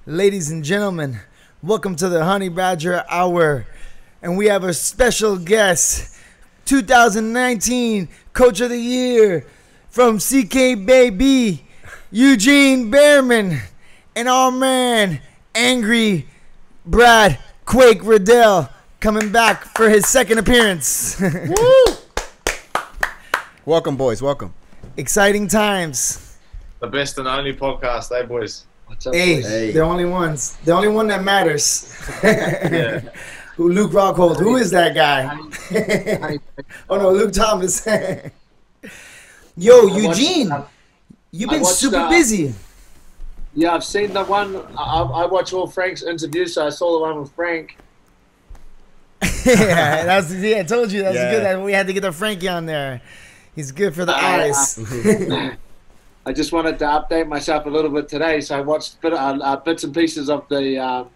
Ladies and gentlemen, welcome to the Honey Badger Hour. And we have a special guest, 2019 Coach of the Year from CK Baby, Eugene Bareman, and our man, Angry Brad Riddell, coming back for his second appearance. Woo! Welcome, boys. Welcome. Exciting times. The best and only podcast, eh, boys? What's up, boys? Hey, the only ones. The only one that matters. Yeah. Who Luke Rockhold. Who is that guy? Oh, no, Luke Thomas. Yo, Eugene, you've been super busy. Yeah, I've seen the one. I watch all Frank's interviews, so I saw the one with Frank. Yeah, I told you that's good. That we had to get the Frankie on there. He's good for the eyes. I just wanted to update myself a little bit today, so I watched bits and pieces of the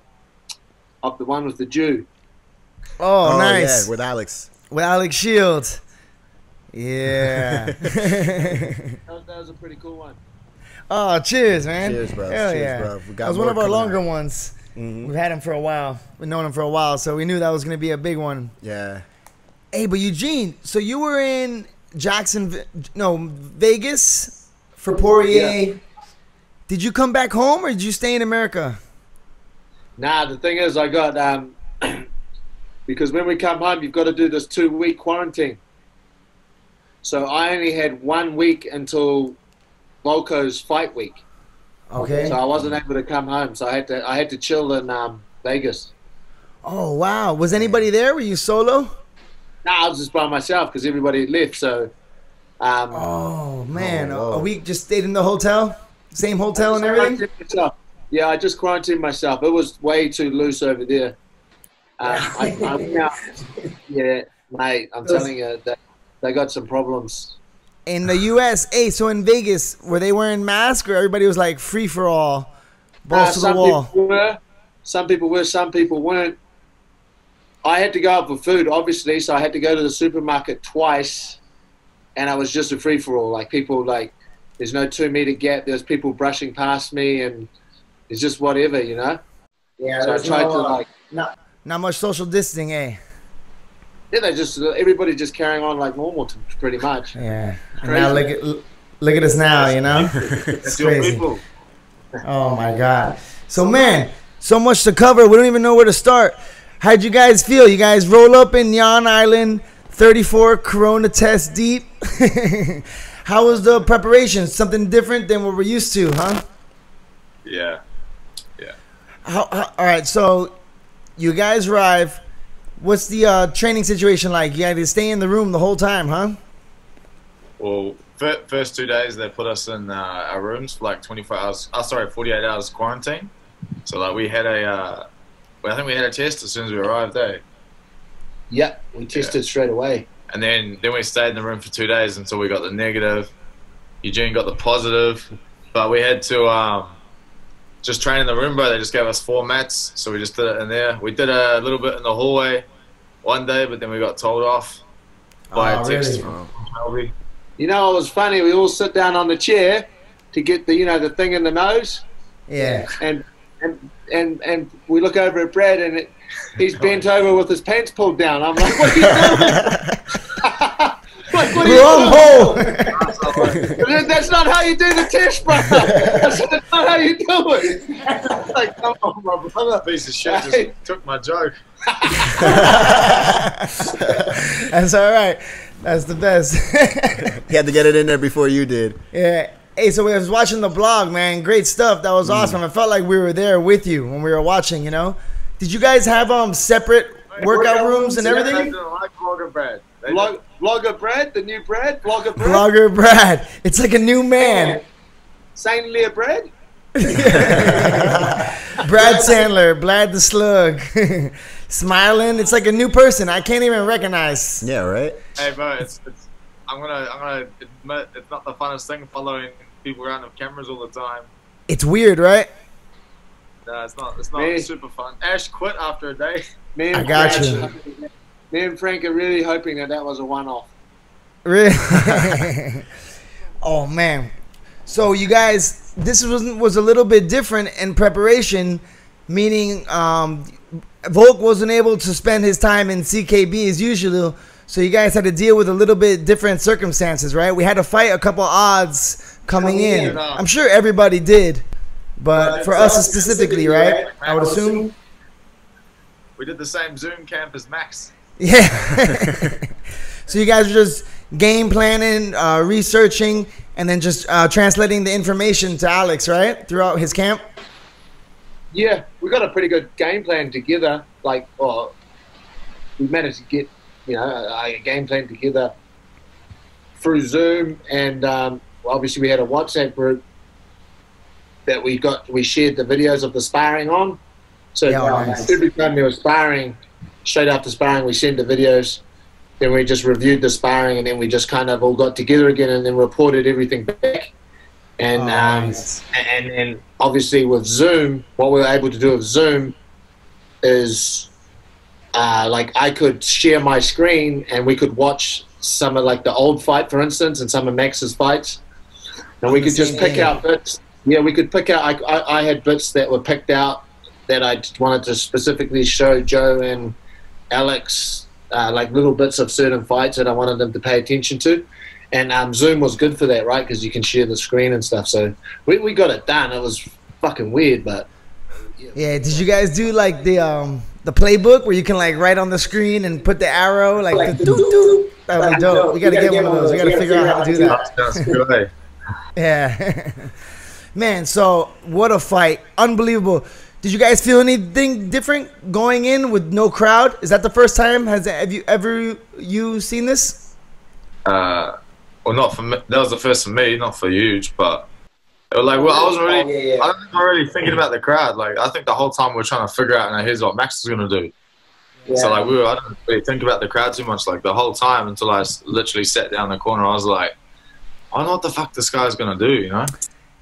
one with the Jew. Oh, nice. Yeah, with Alex. With Alex Shields. Yeah. that was a pretty cool one. Oh, cheers, man. Cheers, bro. Hell cheers, yeah. bro. That was one of our longer ones. We've had him for a while. We've known him for a while, so we knew that was going to be a big one. Yeah. Hey, but Eugene, so you were in Vegas for Poirier. Yeah. Did you come back home or did you stay in America? Nah, the thing is, I got because when we come home, you've got to do this 2-week quarantine. So I only had 1 week until Volko's fight week. Okay. So I wasn't able to come home, so I had to chill in Vegas. Oh wow! Was anybody there? Were you solo? Nah, I was just by myself because everybody had left. So. Oh man! A week just stayed in the hotel, same hotel and everything. Yeah, I just quarantined myself. It was way too loose over there. Yeah, mate, I'm telling you that they got some problems. In the U.S., hey, so in Vegas, were they wearing masks or everybody was like free for all, balls to the wall? Some people were, some people weren't. I had to go out for food, obviously, so I had to go to the supermarket twice, and I was just a free for all. Like people, there's no 2-meter gap. There's people brushing past me, and it's just whatever, you know. Yeah. So I tried to not much social distancing, eh? Yeah, everybody just carrying on like normal, pretty much. Yeah. And now look at us now, you know. It's crazy. Oh my God. So man, so much to cover. We don't even know where to start. How'd you guys feel? You guys roll up in Yon Island, 34 Corona tests deep. How was the preparation? Something different than what we're used to, huh? Yeah. All right, so you guys arrive. What's the training situation like? You had to stay in the room the whole time, huh? Well, first 2 days they put us in our rooms for like 48 hours quarantine. So like we had I think we had a test as soon as we arrived, eh? Yep, we tested straight away. And then we stayed in the room for 2 days until we got the negative. Eugene got the positive, but we had to just train in the room, bro. They just gave us 4 mats, so we just did it in there. We did a little bit in the hallway one day, but then we got told off by a text from Shelby. You know, it was funny. We all sit down on the chair to get the thing in the nose. Yeah. And we look over at Brad, and he's bent over with his pants pulled down. I'm like, what are you doing? Wrong hole. That's not how you do the test, brother. That's not how you do it. Like, come on, my brother. Piece of shit just took my joke. That's all right. That's the best. He had to get it in there before you did. Yeah. Hey, so we was watching the blog, man. Great stuff. That was awesome. I felt like we were there with you when we were watching, you know. Did you guys have separate workout rooms and everything? Like Vlogger Brad. Vlogger Brad, the new Brad? Vlogger Brad? Vlogger Brad. It's like a new man. Saint Lear Brad? Brad Sandler, Brad the Slug. Smiling. It's like a new person. I can't even recognize. Yeah, right? Hey, bro, I'm gonna admit it's not the funnest thing following people around with cameras all the time. It's weird, right? No, it's not super fun. Ash quit after a day. I got you. Me and Frank are really hoping that was a one-off. Really? Oh man. So you guys this was a little bit different in preparation, meaning Volk wasn't able to spend his time in CKB as usual, so you guys had to deal with a little bit different circumstances, right? We had to fight a couple odds coming in. I'm sure everybody did, but for us specifically, right? I would assume. We did the same Zoom camp as Max. Yeah. So you guys were just game planning, researching, and then just translating the information to Alex, right? Throughout his camp? Yeah, we got a pretty good game plan together. Like, we managed to get, a game plan together through Zoom, and obviously we had a WhatsApp group that we shared the videos of the sparring on. So nice. Every time there was sparring, straight after sparring, we sent the videos. Then we just reviewed the sparring, and then we just kind of all got together again, and then reported everything back. And nice. And then obviously with Zoom, what we were able to do with Zoom is like I could share my screen, and we could watch some of like the old fight, for instance, and some of Max's fights, and we could just pick out bits. Yeah, we could pick out. I had bits that were picked out that I wanted to specifically show Joe and Alex, like little bits of certain fights that I wanted them to pay attention to. And Zoom was good for that, right? Because you can share the screen and stuff. So we got it done. It was fucking weird, but yeah. Did you guys do like the playbook where you can like write on the screen and put the arrow like the doo-doo? That would be dope. We gotta get one of those. We gotta figure out how to do that. That's good. Yeah. Man, so what a fight. Unbelievable. Did you guys feel anything different going in with no crowd? Is that the first time? Have you ever seen this? Well, not for me. That was the first for me, not for Huge, but it was like, well, I wasn't really, I don't think I'm really thinking about the crowd. Like, I think the whole time we were trying to figure out, here's what Max is going to do. Yeah. So, like, I didn't really think about the crowd too much, like, the whole time until I literally sat down in the corner. I was like, I don't know what the fuck this guy's going to do, you know?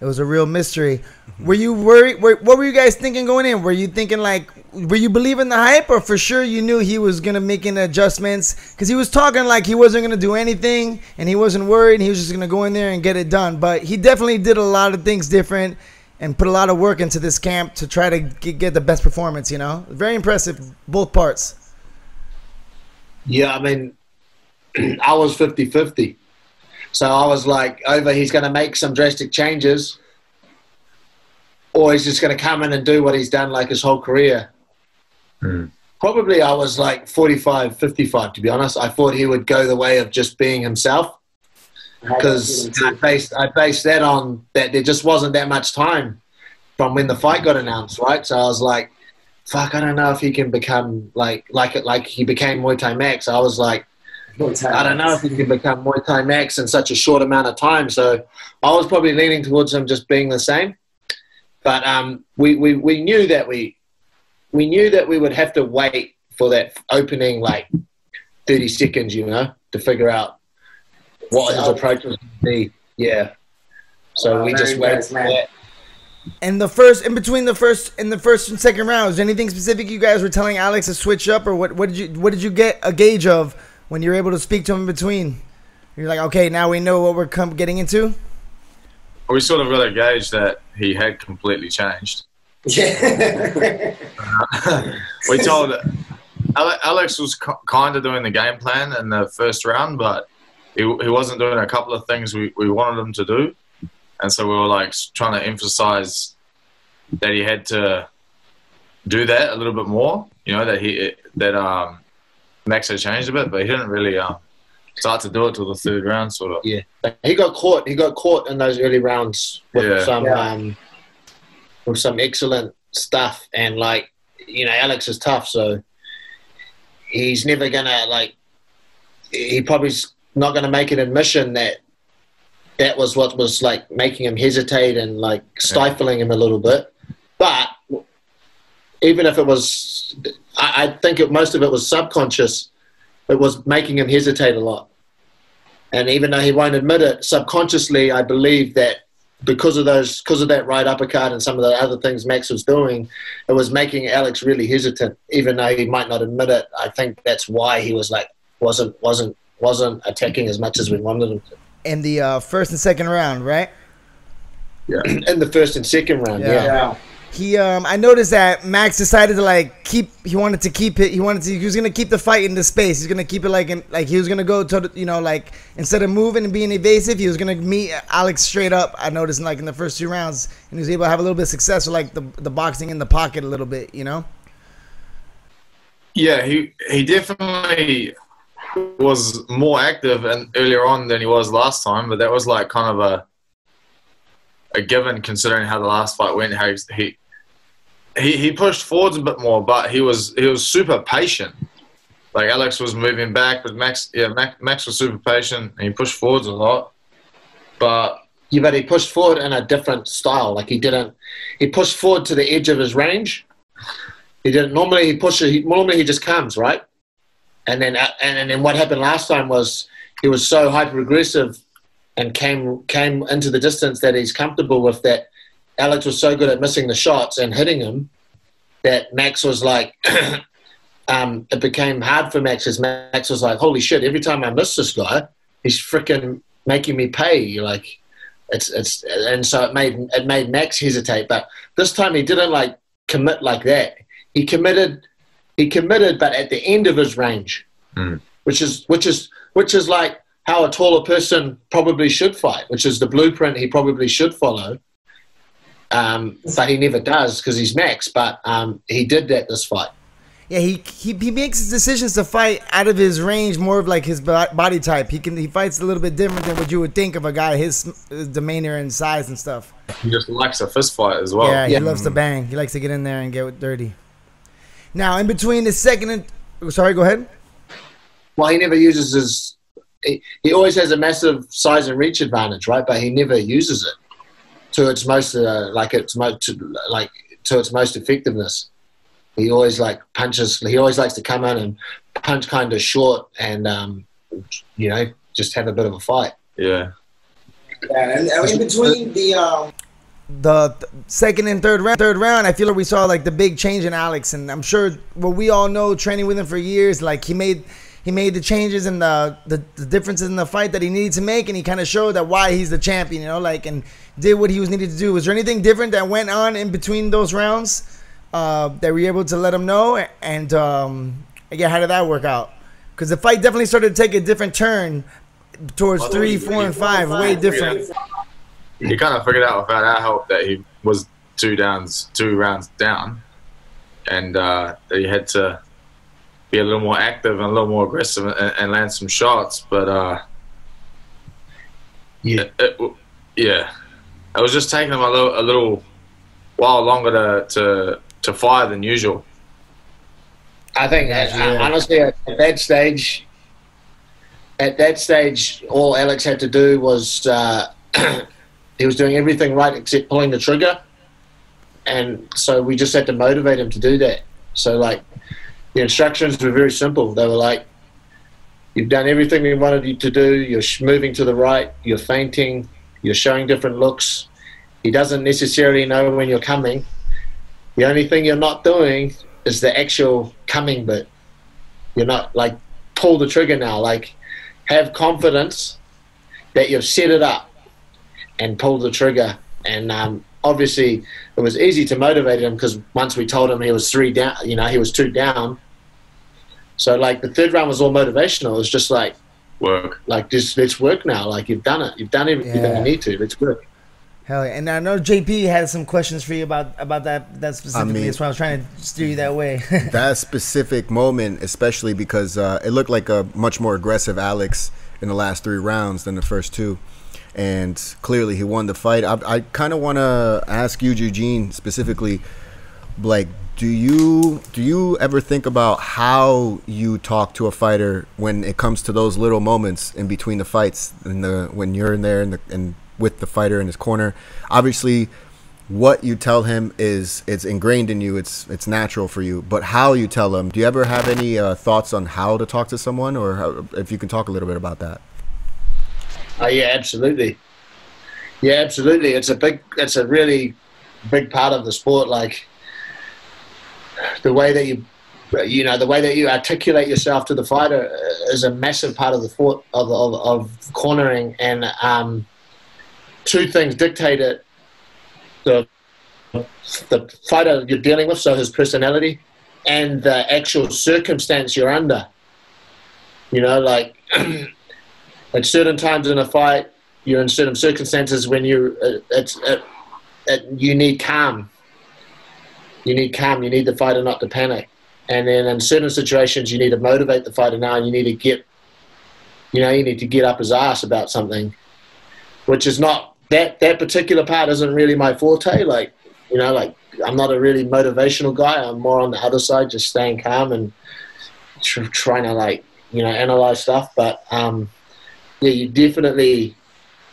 It was a real mystery. Were you worried? What were you guys thinking going in? Were you thinking like, were you believing the hype, or for sure you knew he was going to make any adjustments? Because he was talking like he wasn't going to do anything and he wasn't worried and he was just going to go in there and get it done. But he definitely did a lot of things different and put a lot of work into this camp to try to get the best performance, you know? Very impressive, both parts. Yeah, I mean, I was 50-50. So I was like, either he's going to make some drastic changes or he's just going to come in and do what he's done like his whole career. Probably I was like 45-55, to be honest. I thought he would go the way of just being himself, because I based that on that there just wasn't that much time from when the fight got announced, right? So I was like, fuck, I don't know if he can become like he became Muay Thai Max. I was like, I don't know if he can become Muay Thai Max in such a short amount of time. So I was probably leaning towards him just being the same. But we knew that we would have to wait for that opening like 30 seconds, you know, to figure out what his approach was going to be. Yeah. So we just waited for that. And in between the first and second rounds, anything specific you guys were telling Alex to switch up, or what did you get a gauge of when you're able to speak to him in between? You're like, okay, now we know what we're getting into? We sort of got a gauge that he had completely changed. Yeah. We told Alex was kind of doing the game plan in the first round, but he wasn't doing a couple of things we wanted him to do. And so we were like trying to emphasize that he had to do that a little bit more, you know, that Max had changed a bit, but he didn't really start to do it till the third round, sort of. Yeah, he got caught in those early rounds with some excellent stuff, and like, you know, Alex is tough, so he's never gonna he probably's not gonna make an admission that was what was like making him hesitate and like stifling him a little bit. But even if it was, I think most of it was subconscious. It was making him hesitate a lot. And even though he won't admit it, subconsciously, I believe that because of that right uppercut and some of the other things Max was doing, it was making Alex really hesitant, even though he might not admit it. I think that's why he was like, wasn't attacking as much as we wanted him to. In the first and second round, right? Yeah. in the first and second round. Yeah. He, I noticed that Max decided to like he wanted to keep it. He was gonna keep the fight in the space. He's gonna keep it like he was gonna go to the, like instead of moving and being evasive, he was gonna meet Alex straight up. I noticed in the first 2 rounds, and he was able to have a little bit of success with like the boxing in the pocket a little bit, Yeah, he definitely was more active and earlier on than he was last time, but that was like kind of a given considering how the last fight went. How he pushed forwards a bit more, but he was super patient. Like Alex was moving back, but Max was super patient and he pushed forwards a lot. But he pushed forward in a different style. Like he pushed forward to the edge of his range. He didn't normally normally he just comes, right? And then what happened last time was he was so hyper aggressive and came into the distance that he's comfortable with, that Alex was so good at missing the shots and hitting him that Max was like, it became hard for Max, because Max was like, holy shit, every time I miss this guy, he's freaking making me pay. Like, and so it made Max hesitate. But this time he didn't like commit like that. He committed, but at the end of his range, which is like how a taller person probably should fight, which is the blueprint he probably should follow. But he never does because he's Max. But he did that this fight. Yeah, he makes his decisions to fight out of his range, more of like his body type. He fights a little bit different than what you would think of a guy his demeanor and size and stuff. He just likes a fist fight as well. Yeah, he loves to bang. He likes to get in there and get dirty. Now, in between the second and sorry, go ahead. Well, he never uses his. He always has a massive size and reach advantage, right? But he never uses it to its most to its most effectiveness. He always punches. He always likes to come in and punch kind of short and just have a bit of a fight. Yeah. Yeah, and in between the second and third round, I feel like we saw like the big change in Alex, and I'm sure we all know, training with him for years, like he made the changes and the differences in the fight that he needed to make, and he kind of showed that why he's the champion, and did what he was needed to do. Was there anything different that went on in between those rounds that were you able to let him know? And again, how did that work out? Because the fight definitely started to take a different turn towards 3, 4, and 5, way different. He kind of figured out without our help that he was 2 rounds down, and that he had to be a little more active and a little more aggressive and land some shots. But it was just taking him a little while longer to fire than usual. I think honestly at that stage, all Alex had to do was he was doing everything right except pulling the trigger, and so we just had to motivate him to do that. So the instructions were very simple. They were like, you've done everything we wanted you to do, you're moving to the right, you're feinting, you're showing different looks. He doesn't necessarily know when you're coming. The only thing you're not doing is the actual coming bit. You're not pull the trigger now. Have confidence that you've set it up and pull the trigger. And obviously it was easy to motivate him because once we told him he was 3 down, he was 2 down. So the third round was all motivational. It was just work. Just let's work now. You've done it. You've done everything you need to. Let's work. Hell yeah. And I know JP had some questions for you about that specifically. That's why I was trying to steer you that way. That specific moment, especially because it looked like a much more aggressive Alex in the last 3 rounds than the first 2. And clearly he won the fight. I kind of want to ask you, Eugene, specifically, do you ever think about how you talk to a fighter when it comes to those little moments in between the fights and when you're in there and with the fighter in his corner? Obviously, what you tell him it's ingrained in you. It's natural for you. But how you tell him? Do you ever have any thoughts on how to talk to someone, or if you can talk a little bit about that? Yeah, absolutely. Yeah, absolutely. It's a really big part of the sport. The way that the way that you articulate yourself to the fighter is a massive part of the sport of cornering. And 2 things dictate it. the fighter you're dealing with, so his personality, and the actual circumstance you're under. You know, like at certain times in a fight, you're in certain circumstances when you need calm. You need calm. You need the fighter not to panic. And then in certain situations, you need to motivate the fighter now, and you need to get up his ass about something, which is not that particular part isn't really my forte. Like, you know, like I'm not a really motivational guy. I'm more on the other side, just staying calm and trying to, like, you know, analyze stuff. But yeah, you definitely,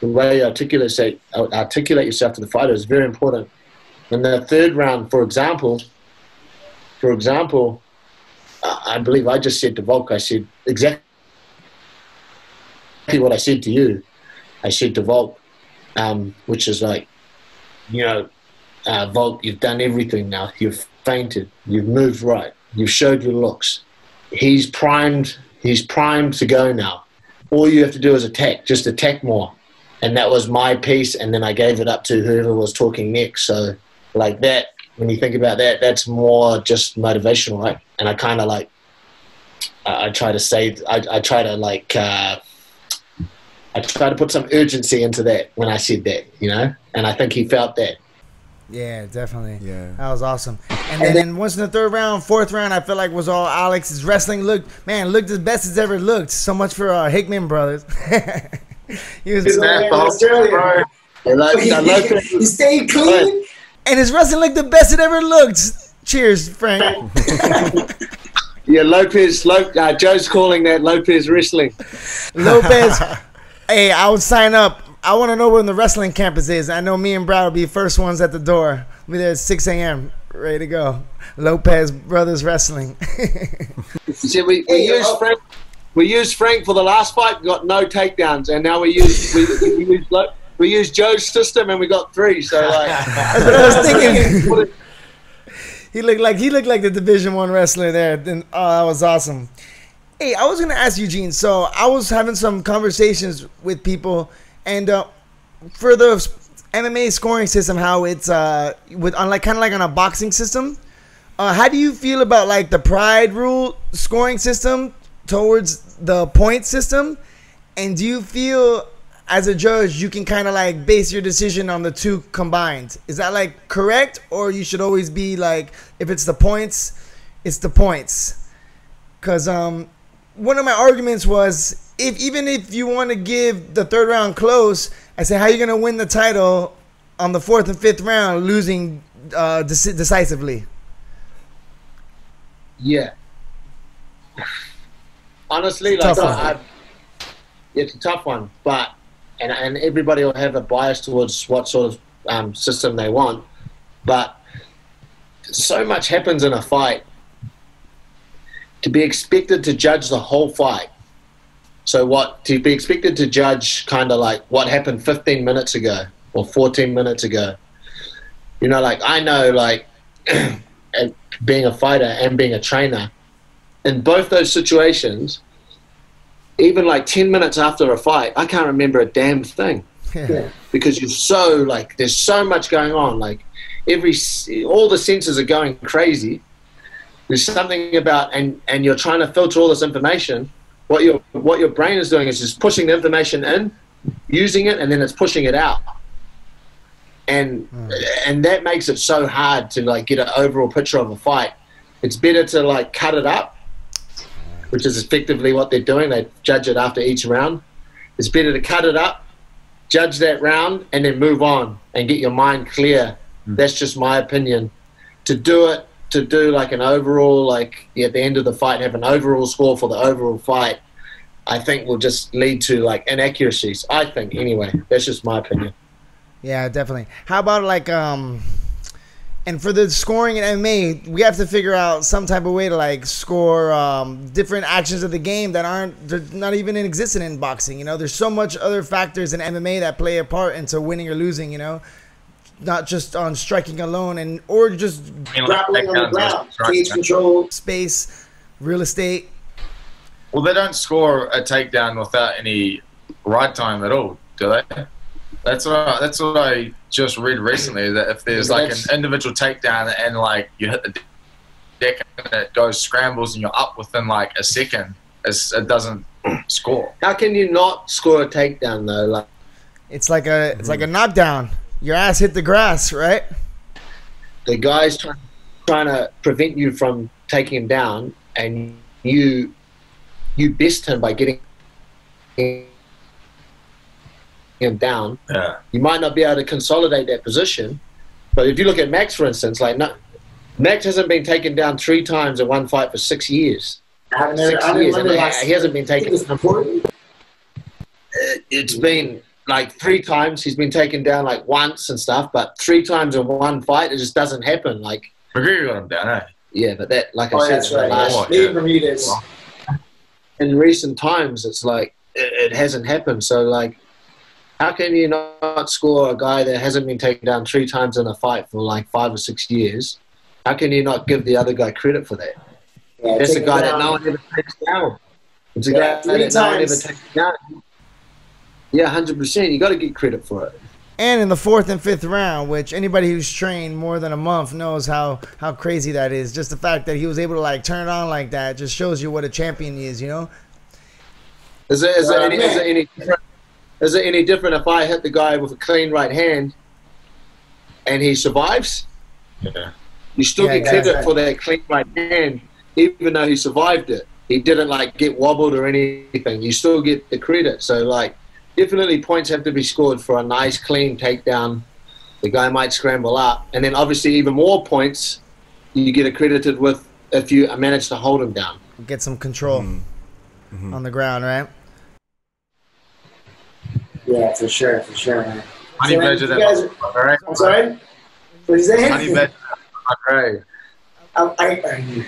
the way you articulate yourself to the fighter is very important. In the third round, for example, I believe I just said to Volk, I said exactly what I said to you. I said to Volk, which is like, you know, Volk, you've done everything now. You've fainted. You've moved right. You've showed your looks. He's primed. He's primed to go now. All you have to do is attack. Just attack more. And that was my piece. And then I gave it up to whoever was talking next. So like that, when you think about that, that's more just motivational, right? And I kind of like, I try to put some urgency into that when I said that, you know? And I think he felt that. Yeah, definitely. Yeah. That was awesome. And then once in the third round, fourth round, I feel like was all Alex. His wrestling looked the best it's ever looked. So much for Hickman brothers. He was Australia. He stayed clean. And his wrestling looked the best it ever looked. Cheers, Frank. Yeah, Joe's calling that Lopez wrestling. Lopez, hey, I would sign up. I want to know when the wrestling campus is. I know me and Brad will be first ones at the door. We'll be there at 6 a.m. ready to go. Lopez Brothers Wrestling. See, we used Frank for the last fight, got no takedowns, and now we used Joe's system and we got 3. So like, that's what I was thinking. He looked like the Division I wrestler there. Then that was awesome. Hey, I was gonna ask Eugene. So I was having some conversations with people, and for the MMA scoring system, how it's kind of like on a boxing system. How do you feel about like the Pride rule scoring system towards the point system? And do you feel as a judge you can kind of like base your decision on the two combined? Is that like correct, or you should always be like, if it's the points, it's the points? Because one of my arguments was, even if you want to give the third round close, I say, how are you going to win the title on the fourth and fifth round losing decisively? Yeah. Honestly, it's a tough one, but and everybody will have a bias towards what sort of system they want, but so much happens in a fight to be expected to judge the whole fight. So to be expected to judge kind of like what happened 15 minutes ago or 14 minutes ago. You know, like I know, like being a fighter and being a trainer, in both those situations, even like 10 minutes after a fight, I can't remember a damn thing. Yeah. Because you're so like, there's so much going on. Like all the senses are going crazy. There's something about, and you're trying to filter all this information. What your brain is doing is just pushing the information in, using it, and then it's pushing it out. And that makes it so hard to like get an overall picture of a fight. It's better to like cut it up, which is effectively what they're doing. They judge it after each round. It's better to cut it up, judge that round, and then move on and get your mind clear. That's just my opinion. To do like an overall, like at the end of the fight, have an overall score for the overall fight, I think will just lead to like inaccuracies. I think anyway. That's just my opinion. Yeah, definitely. How about like and for the scoring in MMA, we have to figure out some type of way to like score different actions of the game that they're not even existent in boxing. You know, there's so much other factors in MMA that play a part into winning or losing. You know, not just on striking alone, or just grappling on the ground, cage control, space, real estate. Well, they don't score a takedown without any right time at all, do they? That's what I just read recently that if there's like an individual takedown and like you hit the deck and it goes scrambles and you're up within like a second, it doesn't score. How can you not score a takedown though? Like it's like a knockdown. Your ass hit the grass, right? The guy's trying to prevent you from taking him down, and you best him by getting him down. Yeah. You might not be able to consolidate that position, but if you look at Max, for instance, like Max hasn't been taken down 3 times in one fight for 6 years. 6 years, and he hasn't been taken down. It's been like 3 times he's been taken down, like once and stuff, but 3 times in one fight, it just doesn't happen. Like McGregor got him down, eh? Yeah, but that, like I said, right. In recent times, it's like it hasn't happened. So, like, how can you not score a guy that hasn't been taken down 3 times in a fight for like 5 or 6 years? How can you not give the other guy credit for that? Yeah, that's a guy that no one ever takes down. It's a guy that no one ever takes down. Yeah, 100%. You got to get credit for it. And in the 4th and 5th round, which anybody who's trained more than a month knows how crazy that is. Just the fact that he was able to like turn it on like that just shows you what a champion he is, you know? Is it any different if I hit the guy with a clean right hand and he survives? Yeah. You still get credit for that clean right hand, even though he survived it. He didn't like get wobbled or anything. You still get the credit. So like, definitely points have to be scored for a nice clean takedown. The guy might scramble up, and then obviously even more points you get accredited with if you manage to hold him down. Get some control on the ground, right? Yeah, for sure, man. Honey badger that all right? I'm sorry? What is that? Honey badger. Okay.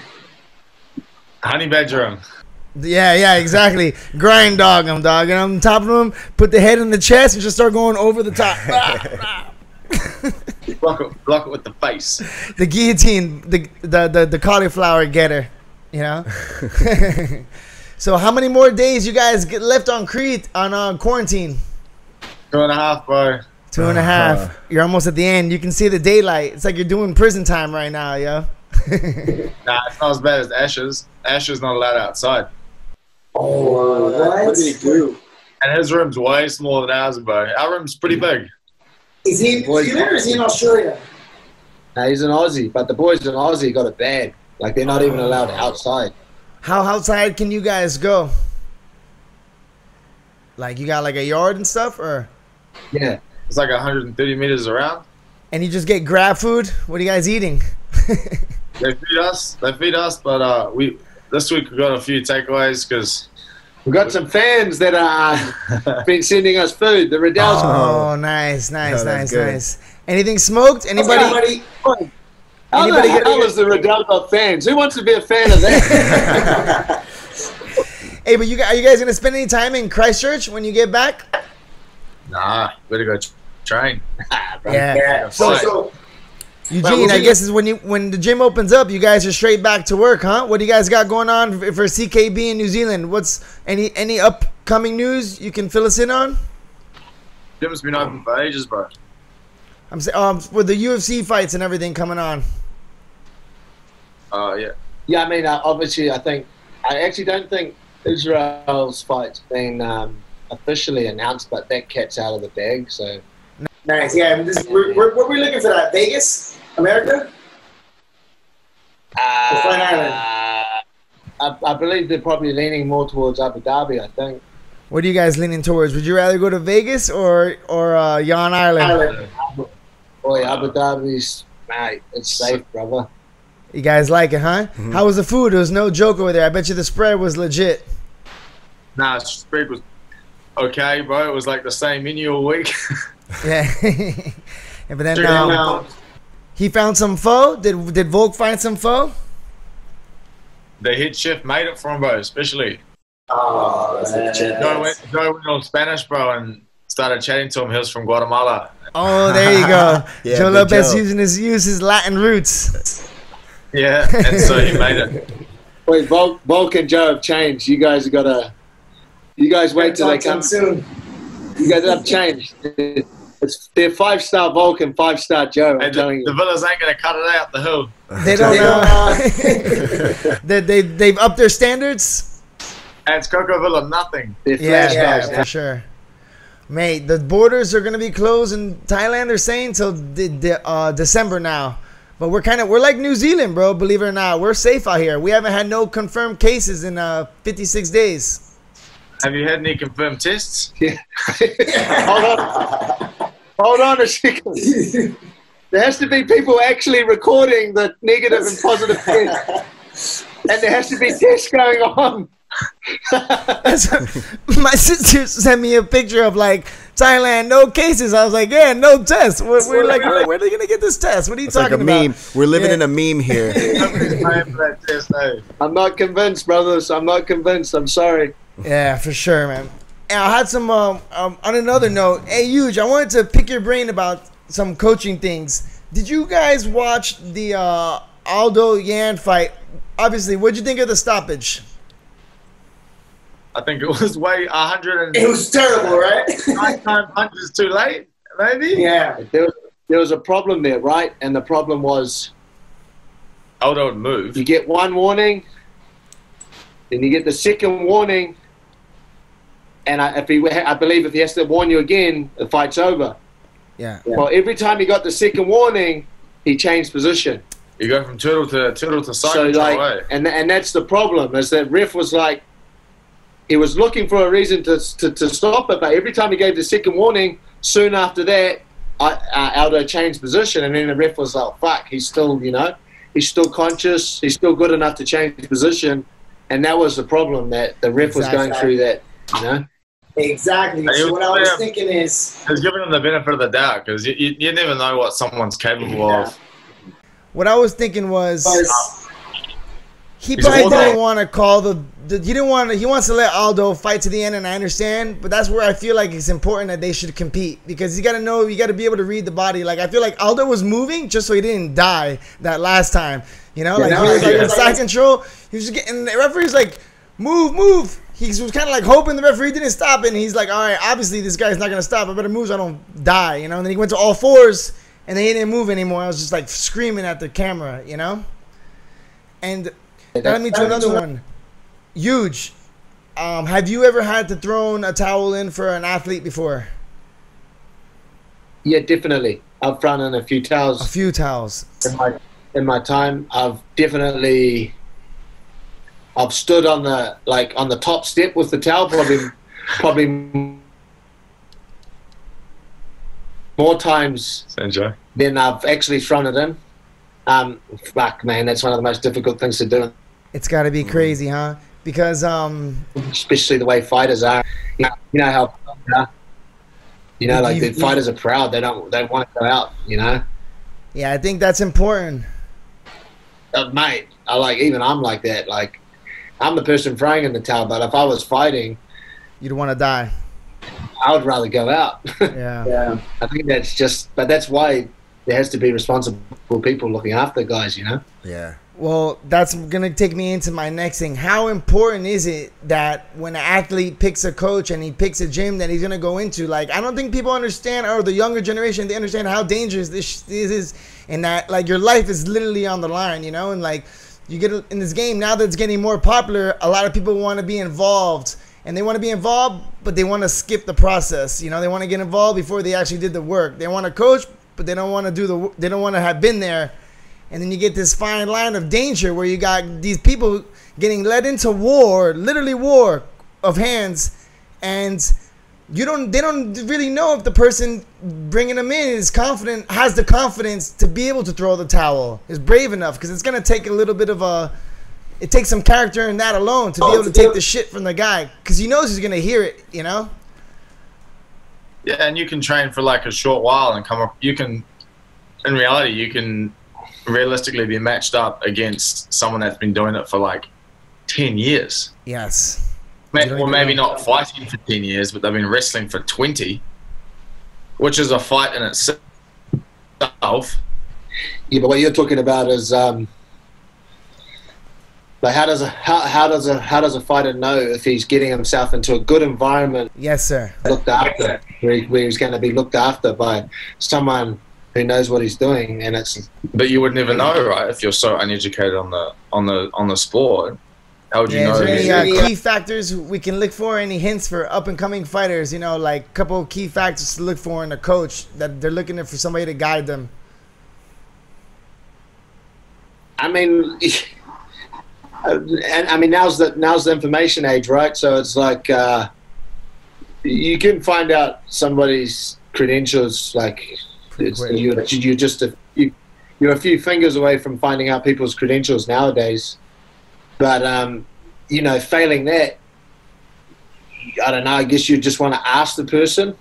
Honey badger him. Yeah, exactly. Grind dog him, dog. And on top of him, put the head in the chest and just start going over the top. block it with the face. The guillotine, the cauliflower getter, you know? So how many more days you guys get left on quarantine? 2.5, bro. 2.5. You're almost at the end. You can see the daylight. It's like you're doing prison time right now, yo. Nah, it's not as bad as Asher's. Asher's not allowed outside. Oh, what did he do? And his room's way smaller than ours, bro. Our room's pretty big. Is he New Zealand or is he in Australia? Nah, he's an Aussie, but the boys in Aussie got it bad. Like, they're not even allowed outside. How outside can you guys go? Like, you got like a yard and stuff, or? Yeah. It's like 130 meters around. And you just get grab food? What are you guys eating? They feed us, but this week we got a few takeaways because we got some fans that are been sending us food. The Riddells. Oh, nice. Anything smoked? Anybody? How the hell is the Riddell got fans? Who wants to be a fan of that? Hey, but are you guys gonna spend any time in Christchurch when you get back? Nah, better go train. Yeah. So Eugene, I guess is when the gym opens up, you guys are straight back to work, huh? What do you guys got going on for CKB in New Zealand? What's any upcoming news you can fill us in on? Gym's been open for ages, bro. I'm saying with the UFC fights and everything coming on. Yeah. Yeah, I mean, obviously, I actually don't think Israel's fight's been officially announced, but that cat's out of the bag, so. Nice, yeah. What we looking for that? Vegas? America? Fine Island? I believe they're probably leaning more towards Abu Dhabi, I think. What are you guys leaning towards? Would you rather go to Vegas or Yon Island? Boy, Abu Dhabi's, mate, it's safe, brother. You guys like it, huh? Mm-hmm. How was the food? It was no joke over there. I bet you the spread was legit. Nah, the spread was okay, bro. It was like the same menu all week. Yeah. But then he found some pho. Did Volk find some pho? The head chef made it for him, bro, especially. Oh, that's Joe went on Spanish, bro, and started chatting to him. He was from Guatemala. Oh, there you go. Yeah, Joe Lopez used his Latin roots. Yeah, and so he made it. Wait, Volk and Joe have changed. You guys wait till they come soon. You guys have changed. They're They're 5-star Volk and 5-star Joe. I'm And telling you. the Villas ain't going to cut it out the hill. They don't. They've upped their standards. And it's Coco Villa nothing. They're flash guys now. for sure. Mate, the borders are gonna be closed in Thailand. They're saying till December now. But we're like New Zealand, bro. Believe it or not, we're safe out here. We haven't had no confirmed cases in 56 days. Have you had any confirmed tests? Yeah. Hold on a second. There has to be people actually recording the negative and positive tests. And there has to be tests going on. My sister sent me a picture of like Thailand, no cases. I was like, yeah, no tests. We're like, where are they gonna get this test? What are you It's talking like a about? meme. We're living in a meme here. I'm not convinced, brothers. I'm not convinced. I'm sorry. Yeah, for sure, man. And I had some on another note. Hey, Huge, I wanted to pick your brain about some coaching things. Did you guys watch the Aldo Yan fight? Obviously, what'd you think of the stoppage? I think it was way 100. It was terrible, right? 9 punches too late, maybe. Yeah. There was a problem there, right? And the problem was Aldo would move. you get one warning, then you get the second warning, and I believe if he has to warn you again, the fight's over. Yeah. Well, every time he got the second warning, he changed position. You go from turtle to side So control, like, eh? and that's the problem, is that ref was like, he was looking for a reason to stop it, but every time he gave the second warning, soon after that, Aldo changed position, and then the ref was like, fuck, he's still, he's still conscious, he's still good enough to change position, and that was the problem, that the ref was going through that, Exactly. So what I was thinking is, It's giving them the benefit of the doubt, because you never know what someone's capable of. What I was thinking was he He's probably a didn't bulldog. want to call he wants to let Aldo fight to the end, and I understand, but that's where I feel like it's important that they should compete, because you got to be able to read the body. Like, I feel like Aldo was moving just so he didn't die that last time, he was like in side control. He was just getting, the referee's like, move. He was kind of like hoping the referee didn't stop it, and he's like, all right, obviously this guy's not going to stop. I better move so I don't die, and then he went to all fours, and then he didn't move anymore. I was just like screaming at the camera, and that led me to another one. Huge. Have you ever had to throw a towel in for an athlete before? Yeah, definitely. I've thrown in a few towels. A few towels. In my time. I've stood on the top step with the towel, probably more times Sanjay. than I've actually thrown it in. Fuck, man, that's one of the most difficult things to do. It's got to be crazy, huh? Because Especially the way fighters are. You know how, like the fighters are proud. They don't want to go out. yeah, I think that's important. Mate, I'm like that. Like, I'm the person throwing in the towel, but if I was fighting, You don't want to die. I would rather go out. Yeah. I think that's why there has to be responsible people looking after guys, Yeah. Well, that's going to take me into my next thing. How important is it that when an athlete picks a coach and he picks a gym that he's going to go into? Like, I don't think people understand, or the younger generation, they understand how dangerous this is, and that, like, your life is literally on the line, and, like, you get in this game, now that it's getting more popular, a lot of people want to be involved, and they want to be involved, but they want to skip the process. They want to get involved before they actually did the work. They want to coach, but they don't want to they don't want to have been there. And then you get this fine line of danger where you got these people getting led into war, literally war of hands, and they don't really know if the person bringing them in is confident, has the confidence to be able to throw the towel, is brave enough, because it's going to take a little bit of it takes some character in that alone to be able to take the shit from the guy, because he knows he's going to hear it, Yeah, and you can train for like a short while and come up. In reality, you can realistically be matched up against someone that's been doing it for like 10 years. Yes. Well, maybe not fighting for 10 years, but they've been wrestling for 20, which is a fight in itself. Yeah, but what you're talking about is Like how does a fighter know if he's getting himself into a good environment? Yes, sir. Looked after, where he's going to be looked after by someone who knows what he's doing, and it's. But you would never know, right? If you're so uneducated on the sport, how would you know? Is there any key factors we can look for? Any hints for up and coming fighters? You know, like a couple of key factors to look for in a coach that they're looking for somebody to guide them. I mean. And I mean now's the information age, right? So it's like you can find out somebody's credentials. Like you're a few fingers away from finding out people's credentials nowadays. But you know, failing that, I don't know. I guess you just want to ask the person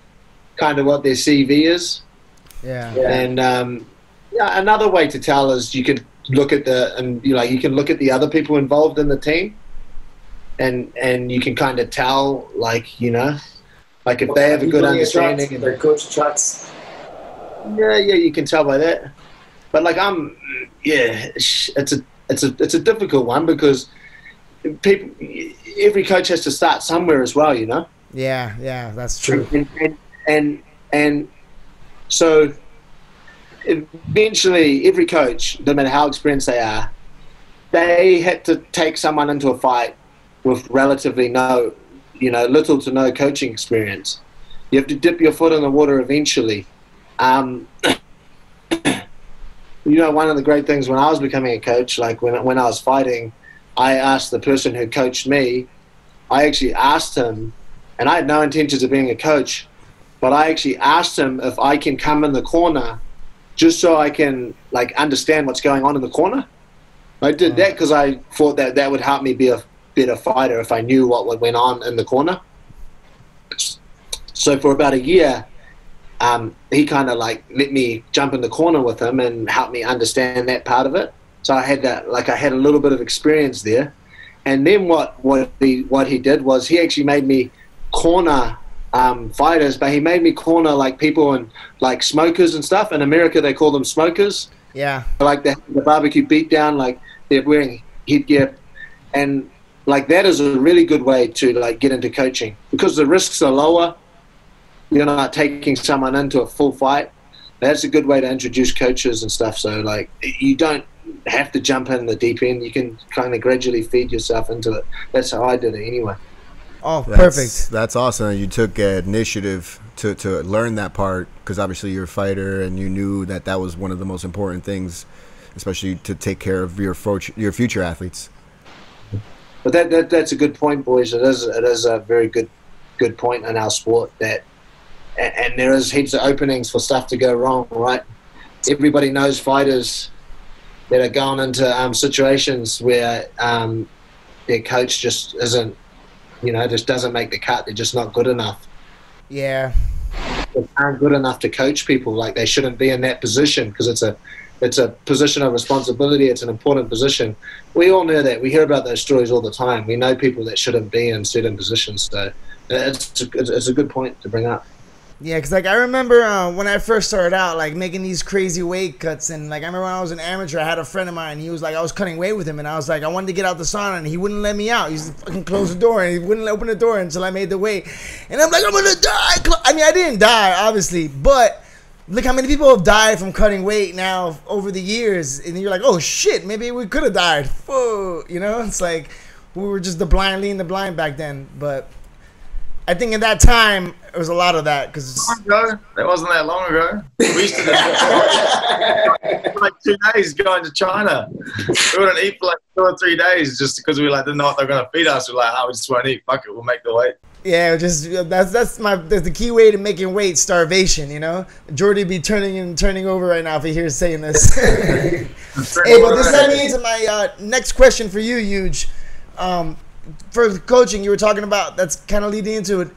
kind of what their CV is. Yeah. And yeah, another way to tell is you could look at you can look at the other people involved in the team, and you can kind of tell, like, you know, like if they have a good understanding and their coach trucks. Yeah, you can tell by that. But like it's a difficult one because every coach has to start somewhere as well, you know. Yeah, that's true. And so eventually every coach, no matter how experienced they are, they had to take someone into a fight with relatively little to no coaching experience. You have to dip your foot in the water eventually. You know, one of the great things when I was becoming a coach, like when I was fighting, I asked the person who coached me, I actually asked him, and I had no intentions of being a coach, but I actually asked him if I can come in the corner just so I can, like, understand what's going on in the corner. I did that because I thought that would help me be a better fighter if I knew what went on in the corner. So for about a year, he kind of like let me jump in the corner with him and help me understand that part of it. So I had a little bit of experience there. And then what he did was he actually made me corner fighters, but he made me corner like people and like smokers and stuff. In America, they call them smokers. Yeah. Like the barbecue beatdown, like they're wearing headgear, and like that is a really good way to like get into coaching because the risks are lower. You're not taking someone into a full fight. That's a good way to introduce coaches and stuff. So like you don't have to jump in the deep end. You can kind of gradually feed yourself into it. That's how I did it anyway. Oh, perfect. That's awesome. You took initiative to learn that part because obviously you're a fighter and you knew that was one of the most important things, especially to take care of your future athletes. But that's a good point, boys. It is a very good point in our sport that, and there is heaps of openings for stuff to go wrong, right? Everybody knows fighters that are going into situations where their coach just isn't, just doesn't make the cut. They're just not good enough. Yeah. They aren't good enough to coach people. Like they shouldn't be in that position because it's a position of responsibility. It's an important position. We all know that. We hear about those stories all the time. We know people that shouldn't be in certain positions. So it's a good point to bring up. Yeah, because like I remember when I first started out, like making these crazy weight cuts, and like I remember when I was an amateur, I had a friend of mine. He was like, I was cutting weight with him, and I was like, I wanted to get out the sauna, and he wouldn't let me out. He used to fucking close the door, and he wouldn't open the door until I made the weight. And I'm like, I'm gonna die. I mean, I didn't die, obviously, but look how many people have died from cutting weight now over the years, and you're like, oh shit, maybe we could have died. Whoa, it's like we were just leading the blind back then, but. I think at that time it was a lot of that because that wasn't that long ago. We used to like 2 days going to China. We wouldn't eat for like 2 or 3 days just because we didn't know what they're gonna feed us. We're like, we just won't eat. Fuck it, we'll make the weight. Yeah, just that's the key way to making weight: starvation. Jordy be turning over right now if he hears saying this. Hey, but this led me into my next question for you, Huge. For coaching, you were talking about, that's kind of leading into it.